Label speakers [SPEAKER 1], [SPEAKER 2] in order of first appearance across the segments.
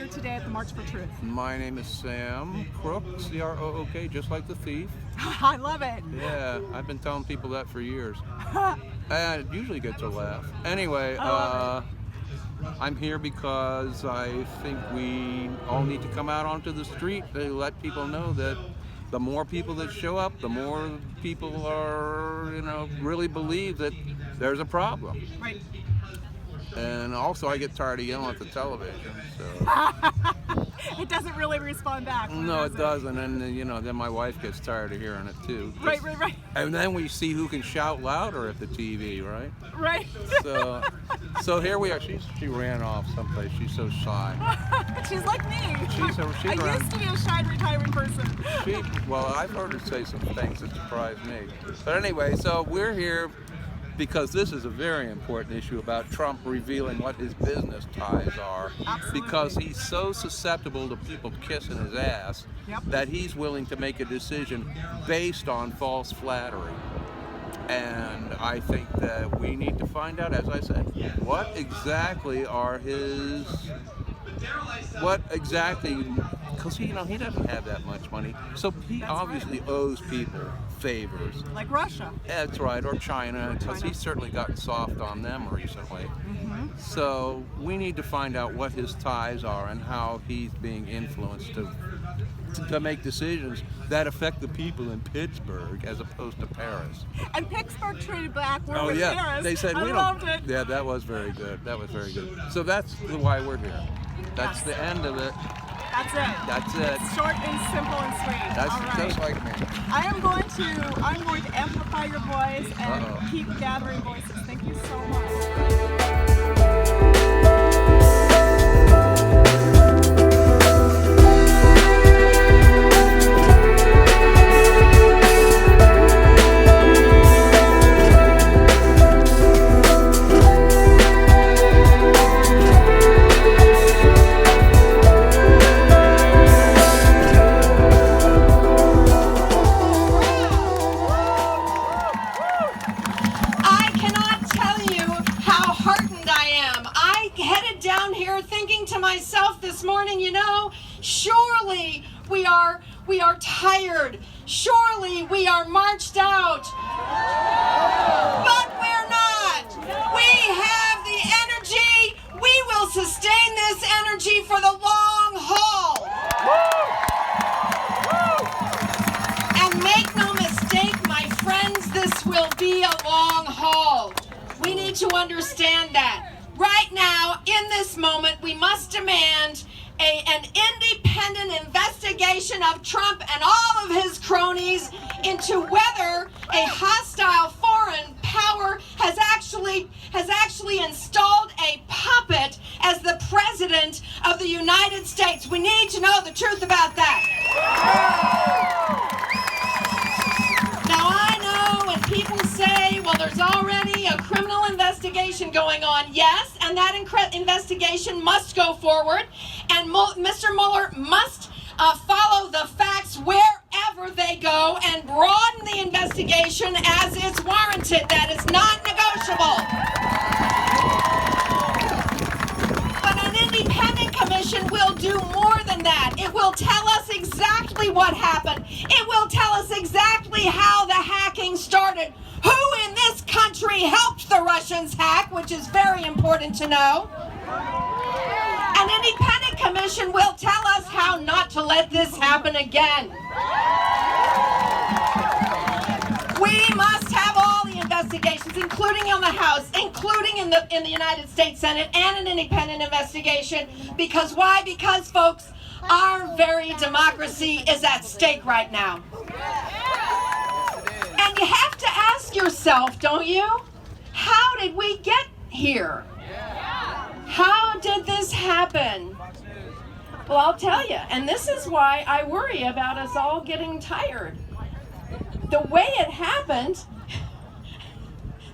[SPEAKER 1] here today at the March for Truth?
[SPEAKER 2] My name is Sam Crook, C-R-O-O-K, just like the thief.
[SPEAKER 1] I love it.
[SPEAKER 2] Yeah, I've been telling people that for years. And it usually gets a laugh. Anyway, I'm here because I think we all need to come out onto the street to let people know that the more people that show up, the more people are, really believe that there's a problem.
[SPEAKER 1] Right.
[SPEAKER 2] And also, I get tired of yelling at the television, so.
[SPEAKER 1] It doesn't really respond back.
[SPEAKER 2] No, it doesn't, and then my wife gets tired of hearing it too.
[SPEAKER 1] Right.
[SPEAKER 2] And then we see who can shout louder at the TV, right?
[SPEAKER 1] Right.
[SPEAKER 2] So here we are. She ran off someplace. She's so shy.
[SPEAKER 1] She's like me.
[SPEAKER 2] She's
[SPEAKER 1] I used to be a shy retiring person.
[SPEAKER 2] Well, I've heard her say some things that surprised me. But anyway, so we're here because this is a very important issue about Trump revealing what his business ties are.
[SPEAKER 1] Absolutely.
[SPEAKER 2] Because he's so susceptible to people kissing his ass that he's willing to make a decision based on false flattery. And I think that we need to find out, as I said, what exactly, because he doesn't have that much money, so he obviously owes people favors.
[SPEAKER 1] Like Russia.
[SPEAKER 2] That's right, or China, because he's certainly gotten soft on them recently.
[SPEAKER 1] Mm-hmm.
[SPEAKER 2] So we need to find out what his ties are and how he's being influenced to make decisions that affect the people in Pittsburgh as opposed to Paris.
[SPEAKER 1] And Pittsburgh treated back.
[SPEAKER 2] Oh yeah,
[SPEAKER 1] Paris.
[SPEAKER 2] they said
[SPEAKER 1] I
[SPEAKER 2] we
[SPEAKER 1] loved
[SPEAKER 2] don't.
[SPEAKER 1] it.
[SPEAKER 2] Yeah, that was very good. So that's why we're here. That's the end of it.
[SPEAKER 1] That's it.
[SPEAKER 2] That's it.
[SPEAKER 1] It's short and simple and sweet.
[SPEAKER 2] That's
[SPEAKER 1] all right.
[SPEAKER 2] just like me.
[SPEAKER 1] I'm going to amplify your voice and keep gathering voices. Thank you so much.
[SPEAKER 3] This morning, surely we are tired. Surely we are marched out. But we're not. We have the energy. We will sustain this energy for the long haul. And make no mistake, my friends, this will be a long haul. We need to understand that. Right now, in this moment, we must demand an independent investigation of Trump and all of his cronies into whether a hostile foreign power has actually installed a puppet as the president of the United States. We need to know the truth about that. Now, I know when people say, well, there's already a criminal investigation going on. Yes, and that investigation must go forward, and Mr. Mueller must follow the facts wherever they go and broaden the investigation as is warranted. That is not negotiable. But an independent commission will do more than that. It will tell us exactly what happened. It will tell us exactly how the hacking started. Who in this country helped the Russians hack, which is very important to know. An independent commission will tell us how not to let this happen again. We must have all the investigations, including in the House, including in the United States Senate, and an independent investigation. Because why? Because, folks, our very democracy is at stake right now. And you have to ask yourself, don't you? How did we get here? How did this happen? Well, I'll tell you, and this is why I worry about us all getting tired. The way it happened,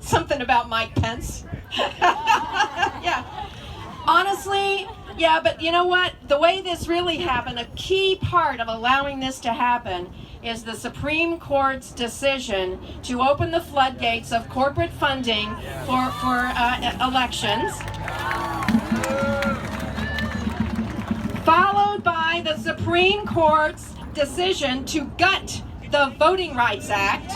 [SPEAKER 3] something about Mike Pence. Yeah. Honestly, yeah, but you know what? The way this really happened, a key part of allowing this to happen is the Supreme Court's decision to open the floodgates of corporate funding for elections. Supreme Court's decision to gut the Voting Rights Act,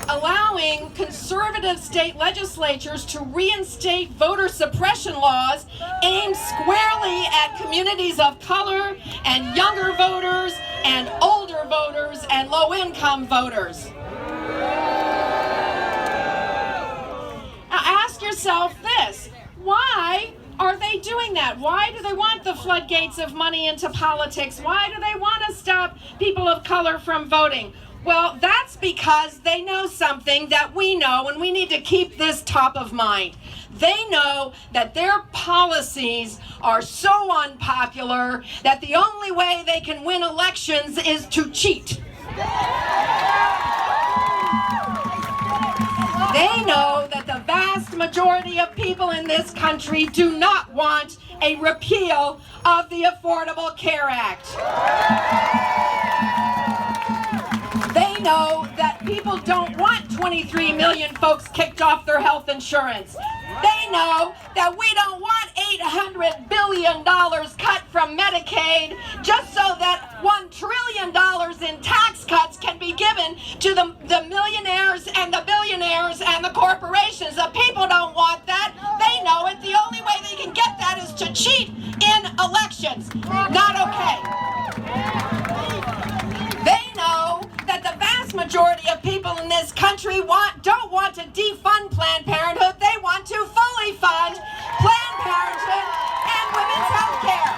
[SPEAKER 3] allowing conservative state legislatures to reinstate voter suppression laws aimed squarely at communities of color and younger voters and older voters and low-income voters. Now ask yourself this: why are they doing that? Why do they want the floodgates of money into politics? Why do they want to stop people of color from voting? Well, that's because they know something that we know, and we need to keep this top of mind. They know that their policies are so unpopular that the only way they can win elections is to cheat. They know that the vast majority of people in this country do not want a repeal of the Affordable Care Act. They know that people don't want 23 million folks kicked off their health insurance. They know that we don't want $800 billion cut from Medicaid just so that $1 trillion in tax cuts can be given to the millionaires and the billionaires and the corporations. The people don't want that. They know it. The only way they can get that is to cheat in elections. Not okay. They know that the vast majority of people in this country don't want to defund Planned Parenthood. They want to fully fund Planned Parenthood and women's health care.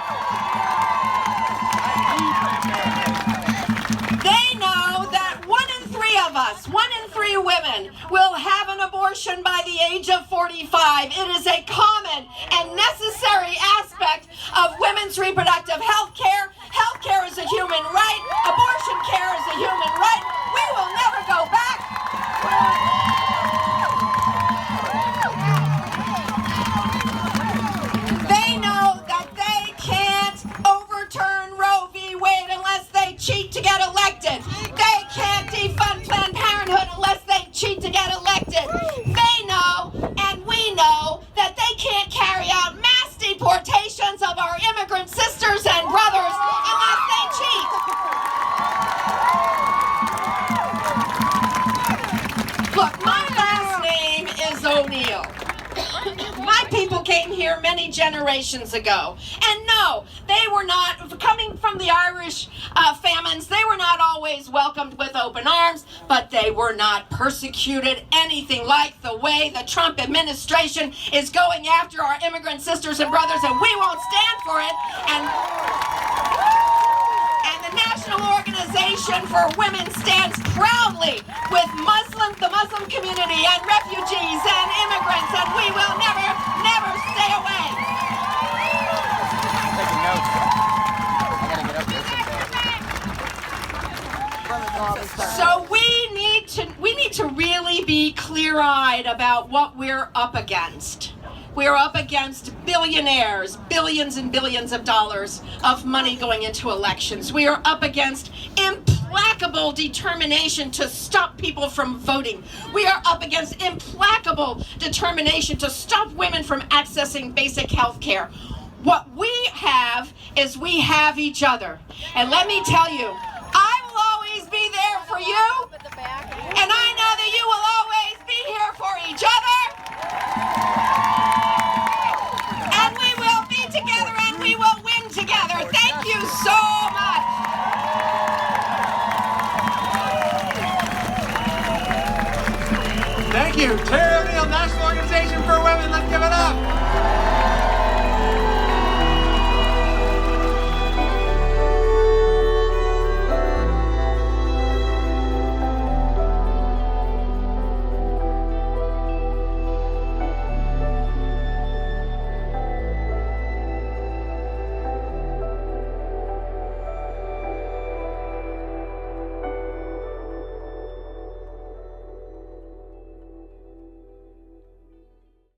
[SPEAKER 3] They know that 1 in 3 of us, 1 in 3 women, will have an abortion by the age of 45. It is a common and necessary aspect of women's reproductive health care. Health care is a human right. Abortion care is a human right. We will never go back. They know that they can't overturn Roe v. Wade unless they cheat to get elected. They can't defund Planned Parenthood unless they cheat to get elected. They know, and we know, that they can't carry out mass deportations of our immigrant sisters and brothers unless they cheat. Look, my last name is O'Neill. My people came here many generations ago. And no, they were not, coming from the Irish famines, they were not always welcomed with open arms, but they were not persecuted anything like the way the Trump administration is going after our immigrant sisters and brothers, and we won't stand for it. And the National Organization for Women stands proudly with the Muslim community and refugees and immigrants, and we will never, never stay away.
[SPEAKER 4] Taking notes. I gotta get up there someday.
[SPEAKER 3] So we need to really be clear-eyed about what we're up against. We're up against billionaires, billions and billions of dollars of money going into elections. We are up against implacable determination to stop people from voting. We are up against implacable determination to stop women from accessing basic health care. What we have is we have each other. And let me tell you, I will always be there for you, and I know that you will always be here for each other. And we will be together and we will win together. Thank you so much.
[SPEAKER 4] Thank you. Terry O'Neill, National Organization for Women. Let's give it up.